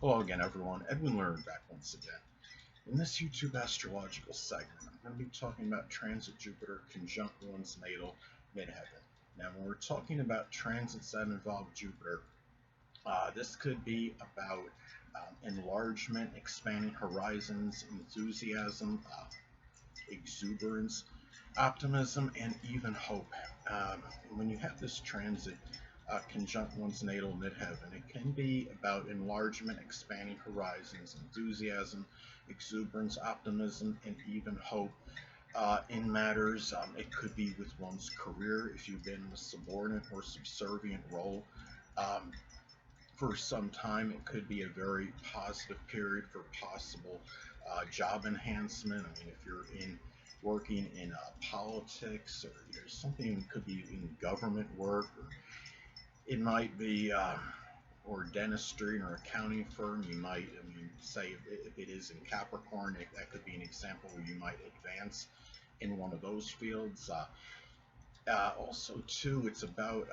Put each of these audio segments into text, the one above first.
Hello again, everyone. Edwin Learnard back once again. In this YouTube astrological segment, I'm going to be talking about transit Jupiter conjunct one's natal midheaven. Now, when we're talking about transits that involve Jupiter, this could be about enlargement, expanding horizons, enthusiasm, exuberance, optimism, and even hope. When you have this transit conjunct one's natal midheaven, it can be about enlargement, expanding horizons, enthusiasm, exuberance, optimism, and even hope. In matters, it could be with one's career if you've been in a subordinate or subservient role. Um, for some time, it could be a very positive period for possible job enhancement. I mean, if you're in working in politics, or something could be in government work, or it might be or dentistry or accounting firm. You might, say if it is in Capricorn, that could be an example where you might advance in one of those fields. Also, too, it's about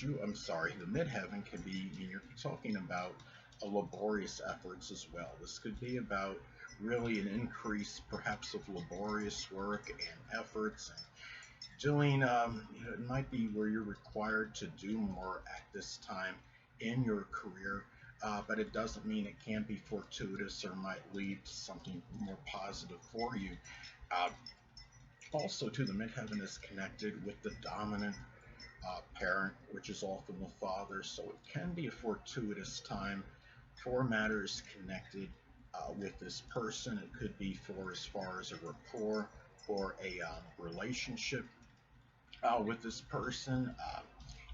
the midheaven can be, you're talking about a laborious efforts as well. This could be about really an increase, perhaps, of laborious work and efforts, and doing, it might be where you're required to do more at this time in your career, but it doesn't mean it can't be fortuitous or might lead to something more positive for you. Uh, Also, too, the midheaven is connected with the dominant parent, which is often the father, so it can be a fortuitous time for matters connected with this person. It could be for as far as a rapport or a relationship with this person.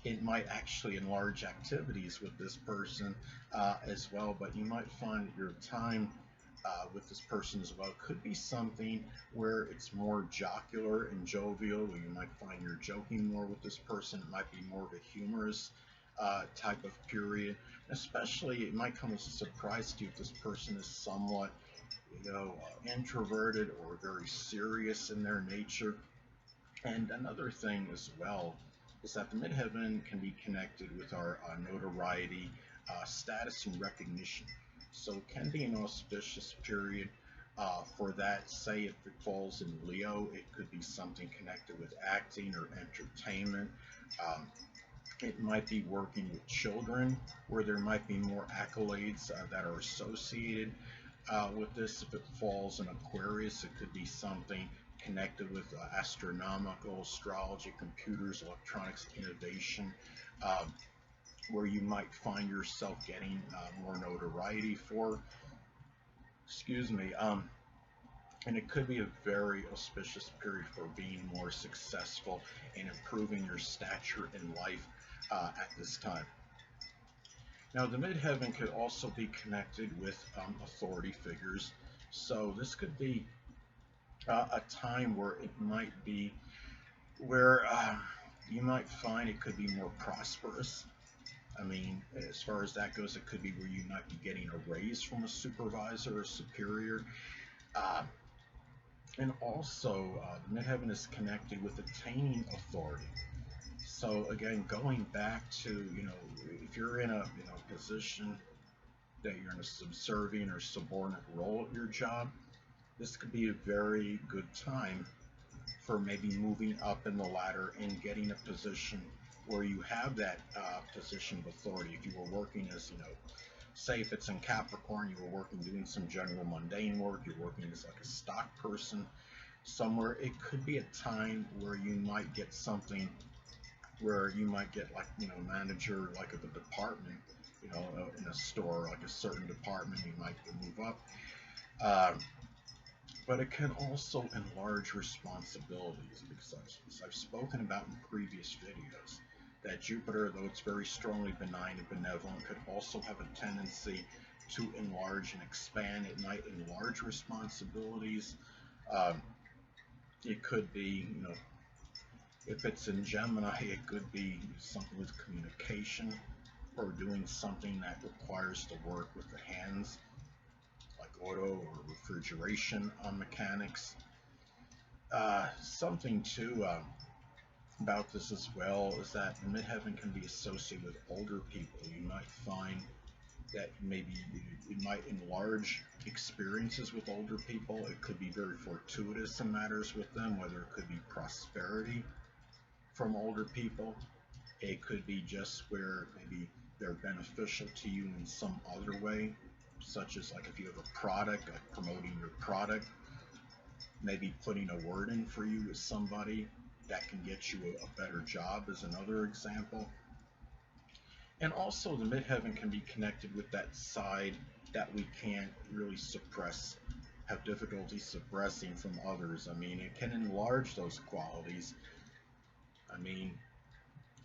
It might actually enlarge activities with this person as well, but you might find that your time with this person as well could be something where it's more jocular and jovial, where you might find you're joking more with this person. It might be more of a humorous type of period. Especially, it might come as a surprise to you if this person is somewhat, introverted or very serious in their nature. And another thing as well is that the midheaven can be connected with our notoriety, status, and recognition. So it can be an auspicious period for that. Say if it falls in Leo, it could be something connected with acting or entertainment. Um, it might be working with children, where there might be more accolades that are associated with this. If it falls in Aquarius, it could be something connected with astronomical, astrology, computers, electronics, innovation, uh, where you might find yourself getting more notoriety for. Excuse me. And it could be a very auspicious period for being more successful and improving your stature in life at this time. Now, the midheaven could also be connected with authority figures. So this could be a time where it might be where you might find it could be more prosperous. I mean, as far as that goes, it could be where you might be getting a raise from a supervisor or superior. Uh, and also, the midheaven is connected with attaining authority. So again, going back to, if you're in a position that you're in a subservient or subordinate role at your job, this could be a very good time for maybe moving up in the ladder and getting a position where you have that position of authority. If you were working as, say if it's in Capricorn, you were working doing some general mundane work, you're working as like a stock person somewhere, it could be a time where you might get something where you might get like, manager like of a department, in a store, like a certain department, you might move up. Uh, but it can also enlarge responsibilities because as I've spoken about in previous videos, that Jupiter, though it's very strongly benign and benevolent, could also have a tendency to enlarge and expand. It might enlarge responsibilities. Um, it could be, if it's in Gemini, it could be something with communication or doing something that requires to work with the hands, like auto or refrigeration mechanics. Something too about this as well is that the midheaven can be associated with older people. You might find that maybe it might enlarge experiences with older people. It could be very fortuitous in matters with them, whether it could be prosperity from older people. It could be just where maybe they're beneficial to you in some other way, such as like if you have a product, like promoting your product, maybe putting a word in for you with somebody that can get you a better job is another example. And also the midheaven can be connected with that side that we can't really suppress, have difficulty suppressing from others. I mean, it can enlarge those qualities. I mean,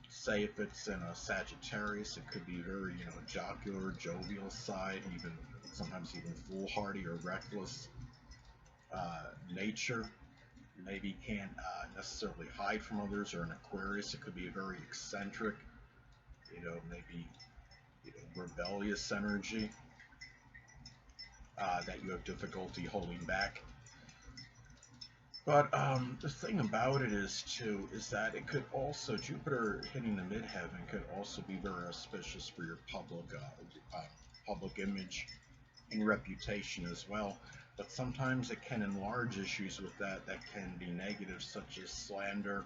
say if it's in a Sagittarius, it could be very, jocular, jovial side, even sometimes even foolhardy or reckless nature. Maybe can't necessarily hide from others. Or an Aquarius, it could be a very eccentric, maybe rebellious energy that you have difficulty holding back. But the thing about it is that it could also, Jupiter hitting the midheaven could also be very auspicious for your public image and reputation as well. But sometimes it can enlarge issues with that can be negative, such as slander.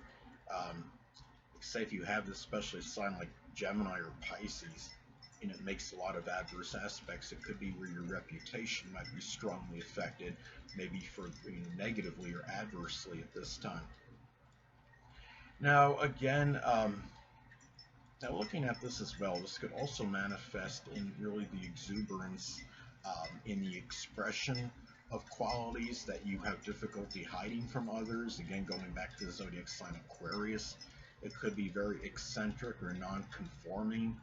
Say if you have this especially sign like Gemini or Pisces, and it makes a lot of adverse aspects, it could be where your reputation might be strongly affected, maybe for negatively or adversely at this time. Now again, now looking at this as well, this could also manifest in really the exuberance in the expression of qualities that you have difficulty hiding from others. Again, going back to the zodiac sign Aquarius, it could be very eccentric or non-conforming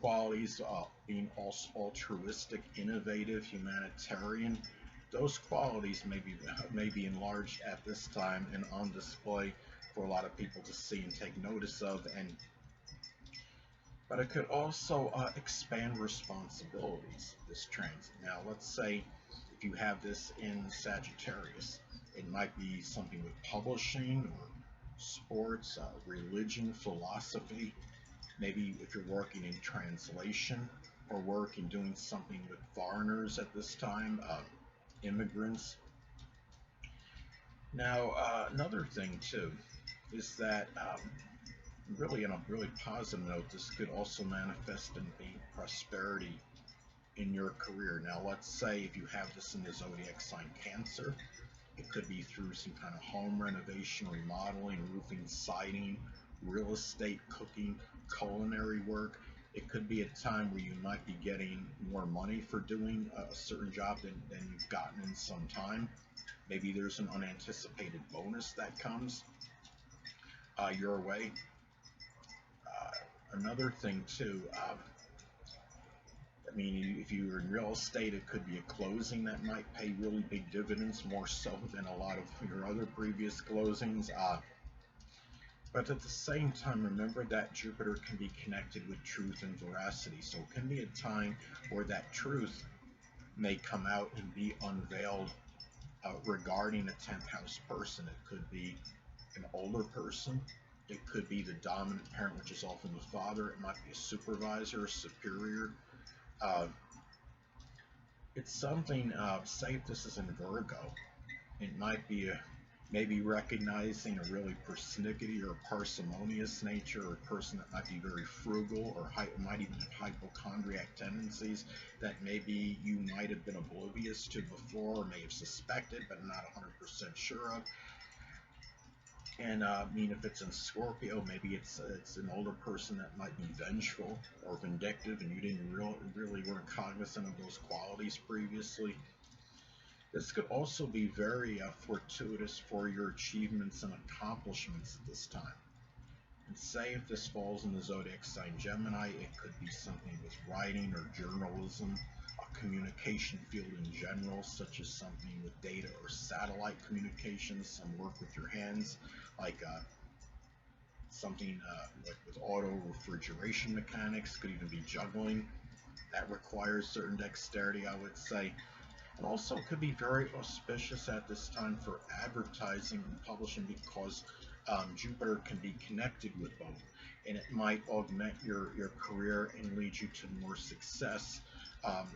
qualities, being also altruistic, innovative, humanitarian. Those qualities may be enlarged at this time and on display for a lot of people to see and take notice of. But it could also expand responsibilities, this transit. Now, let's say if you have this in Sagittarius, it might be something with publishing or sports, religion, philosophy. Maybe if you're working in translation or working doing something with foreigners at this time, immigrants. Now, another thing too is that really on a really positive note, this could also manifest in prosperity in your career. Now, let's say if you have this in the zodiac sign Cancer, it could be through some kind of home renovation, remodeling, roofing, siding, real estate, cooking, culinary work. It could be a time where you might be getting more money for doing a certain job than you've gotten in some time. Maybe there's an unanticipated bonus that comes your way. Another thing too, I mean, if you're in real estate, it could be a closing that might pay really big dividends, more so than a lot of your other previous closings. But at the same time, remember that Jupiter can be connected with truth and veracity. So it can be a time where that truth may come out and be unveiled regarding a 10th house person. It could be an older person. It could be the dominant parent, which is often the father. It might be a supervisor, a superior. It's something, say if this is in Virgo, it might be maybe recognizing a really persnickety or parsimonious nature, or a person that might be very frugal or might even have hypochondriac tendencies that maybe you might have been oblivious to before, or may have suspected but not 100% sure of. And I mean, if it's in Scorpio, maybe it's an older person that might be vengeful or vindictive, and you didn't really weren't cognizant of those qualities previously. This could also be very fortuitous for your achievements and accomplishments at this time. And say if this falls in the zodiac sign Gemini, it could be something with writing or journalism, a communication field in general, such as something with data or satellite communications, some work with your hands, like something like with auto refrigeration mechanics, could even be juggling. That requires certain dexterity, I would say. And also could be very auspicious at this time for advertising and publishing, because Jupiter can be connected with both, and it might augment your career and lead you to more success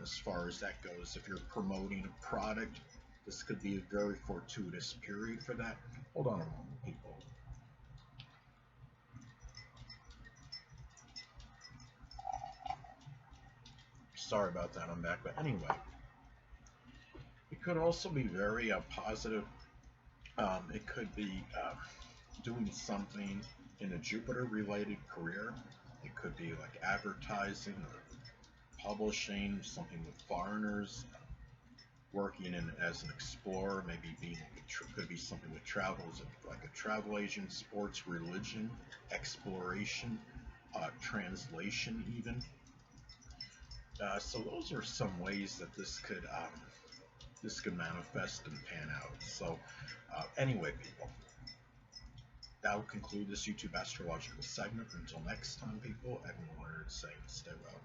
as far as that goes. If you're promoting a product, this could be a very fortuitous period for that. Hold on a moment, people. Sorry about that, I'm back. But anyway, it could also be very positive. It could be doing something in a Jupiter-related career. It could be like advertising or publishing, something with foreigners, working in as an explorer, maybe being could be something with travels, like a travel agent, sports, religion, exploration, translation, even. So those are some ways that this could manifest and pan out. So anyway, people, that will conclude this YouTube astrological segment. Until next time, people, Edwin Learnard saying stay well.